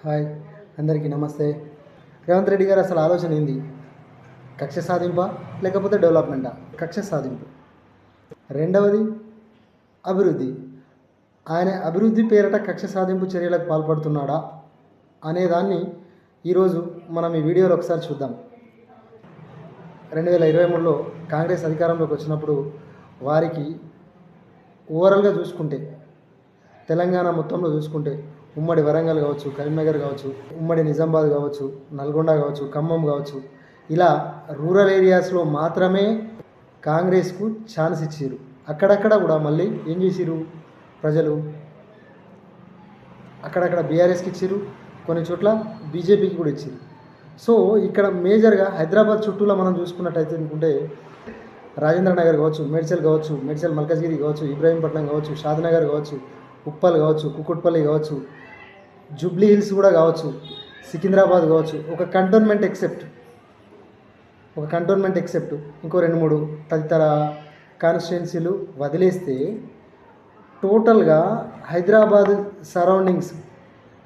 Hi, అందరికీ నమస్తే. రేవంత్ రెడ్డి గారు అసలు ఆలోచన ఏంది? కక్ష సాధింపా లేకపోతే డెవలప్మెంటా? కక్ష సాధింపు. రెండవది అభివృద్ధి. ఆయన అభివృద్ధి పేరిట కక్ష సాధింపు చర్యలకు పాల్పడుతున్నాడా అనేదాన్ని ఈరోజు మనం ఈ వీడియోలో ఒకసారి చూద్దాం. 2023లో కాంగ్రెస్ అధికారంలోకి వచ్చినప్పుడు వారికి ఓవరాల్గా చూసుకుంటే, తెలంగాణ మొత్తంలో చూసుకుంటే, ఉమ్మడి వరంగల్ కావచ్చు, కరీంనగర్ కావచ్చు, ఉమ్మడి నిజామాబాద్ కావచ్చు, నల్గొండ కావచ్చు, ఖమ్మం కావచ్చు, ఇలా రూరల్ ఏరియాస్లో మాత్రమే కాంగ్రెస్కు ఛాన్స్ ఇచ్చారు. అక్కడక్కడ కూడా మళ్ళీ ఏం చేసిరు ప్రజలు? అక్కడక్కడ బీఆర్ఎస్కి ఇచ్చారు, కొన్ని చోట్ల బీజేపీకి కూడా ఇచ్చారు. సో ఇక్కడ మేజర్గా హైదరాబాద్ చుట్టూలో మనం చూసుకున్నట్టయితే అనుకుంటే రాజేంద్ర నగర్ కావచ్చు, మేడ్చల్ కావచ్చు, మేడ్చల్ మల్కాజ్గిరి కావచ్చు, ఇబ్రాహీంపట్నం కావచ్చు, షాద్నగర్ కావచ్చు, ఉప్పల్ కావచ్చు, కుకుట్పల్లి కావచ్చు, జూబ్లీ హిల్స్ కూడా కావచ్చు, సికింద్రాబాద్ కావచ్చు, ఒక కంటోన్మెంట్ ఎక్సెప్ట్ ఇంకో 2-3 తదితర కాన్స్టిట్యున్సీలు వదిలేస్తే టోటల్గా హైదరాబాద్ సరౌండింగ్స్,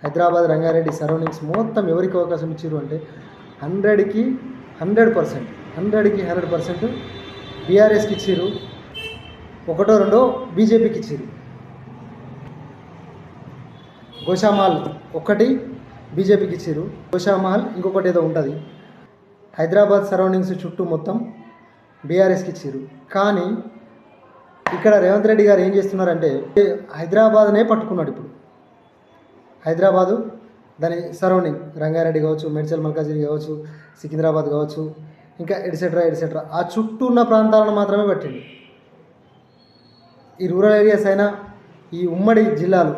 హైదరాబాద్ రంగారెడ్డి సరౌండింగ్స్ మొత్తం ఎవరికి అవకాశం ఇచ్చారు అంటే 100కి 100% బీఆర్ఎస్కి ఇచ్చారు, 1-2 బీజేపీకి ఇచ్చారు. గోషామాల్ ఒకటి బీజేపీకి ఇచ్చారు, గోషామాల్ ఇంకొకటి ఏదో ఉంటుంది. హైదరాబాద్ సరౌండింగ్స్ చుట్టూ మొత్తం బీఆర్ఎస్కి ఇచ్చారు. కానీ ఇక్కడ రేవంత్ రెడ్డి గారు ఏం చేస్తున్నారంటే హైదరాబాద్నే పట్టుకున్నాడు. ఇప్పుడు హైదరాబాదు, దాని సరౌండింగ్ రంగారెడ్డి కావచ్చు, మేడ్చల్ మల్కాజ్గిరి కావచ్చు, సికింద్రాబాద్ కావచ్చు, ఇంకా ఎడ్సెట్రా ఆ చుట్టూ ఉన్న ప్రాంతాలను మాత్రమే పట్టింది. ఈ రూరల్ ఏరియాస్ అయినా, ఈ ఉమ్మడి జిల్లాలు,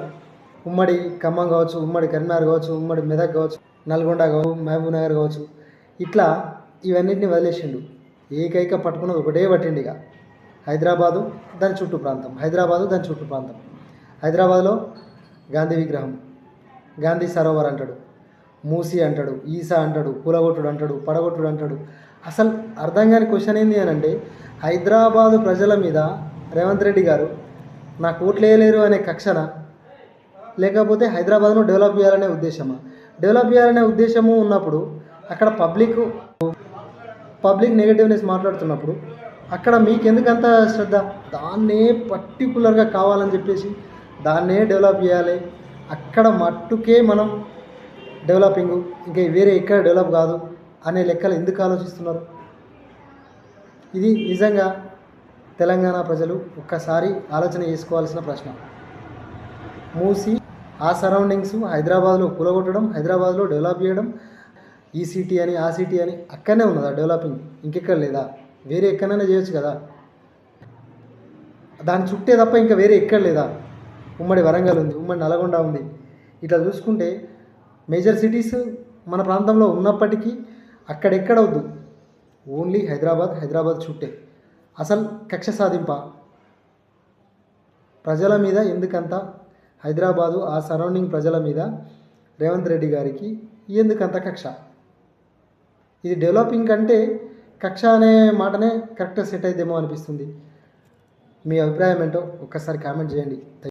ఉమ్మడి ఖమ్మం కావచ్చు, ఉమ్మడి కరీంనగర్ కావచ్చు, ఉమ్మడి మెదక్ కావచ్చు, నల్గొండ కావచ్చు, మహబూబ్ నగర్ కావచ్చు, ఇట్లా ఇవన్నింటినీ వదిలేసిండు. ఏకైక పట్టుకున్నది ఒకటే పట్టిండు. ఇక హైదరాబాదు దాని చుట్టూ ప్రాంతం, హైదరాబాద్లో గాంధీ విగ్రహం, గాంధీ సరోవర్ అంటాడు, మూసి అంటాడు, ఈసా అంటాడు, కూలగొట్టుడు అంటాడు, పడగొట్టుడు అంటాడు. అసలు అర్థం కాని క్వశ్చన్ ఏంది అని అంటే, హైదరాబాదు ప్రజల మీద రేవంత్ రెడ్డి గారు నాకు ఓట్లు వేయలేరు అనే కక్షన, లేకపోతే హైదరాబాద్ను డెవలప్ చేయాలనే ఉద్దేశమా? డెవలప్ చేయాలనే ఉద్దేశము ఉన్నప్పుడు అక్కడ పబ్లిక్ నెగటివ్నెస్ మాట్లాడుతున్నప్పుడు అక్కడ మీకు ఎందుకంత శ్రద్ధ? దాన్నే పర్టికులర్గా కావాలని చెప్పేసి దాన్నే డెవలప్ చేయాలి, అక్కడ మట్టుకే మనం డెవలపింగ్, ఇంకా వేరే ఎక్కడ డెవలప్ కాదు అనే లెక్కలు ఎందుకు ఆలోచిస్తున్నారు? ఇది నిజంగా తెలంగాణ ప్రజలు ఒక్కసారి ఆలోచన చేసుకోవాల్సిన ప్రశ్న. మూసి ఆ సరౌండింగ్స్ హైదరాబాద్లో కూలగొట్టడం, హైదరాబాద్లో డెవలప్ చేయడం, ఈ సిటీ అని ఆ సిటీ అని అక్కడనే ఉన్నదా డెవలపింగ్? ఇంకెక్కడ లేదా? వేరే ఎక్కడైనా చేయొచ్చు కదా. దాని చుట్టే తప్ప ఇంకా వేరే ఎక్కడ లేదా? ఉమ్మడి వరంగల్ ఉంది, ఉమ్మడి నల్గొండ ఉంది. ఇట్లా చూసుకుంటే మేజర్ సిటీస్ మన ప్రాంతంలో ఉన్నప్పటికీ అక్కడెక్కడ వద్దు, ఓన్లీ హైదరాబాద్ చుట్టే. అసలు కక్ష సాధింప ప్రజల మీద ఎందుకంత? హైదరాబాదు ఆ సరౌండింగ్ ప్రజల మీద రేవంత్ రెడ్డి గారికి ఎందుకంత కక్ష? ఇది డెవలపింగ్ కంటే కక్ష అనే మాటనే కరెక్ట్గా సెట్ అయిద్దేమో అనిపిస్తుంది. మీ అభిప్రాయం ఏంటో ఒక్కసారి కామెంట్ చేయండి.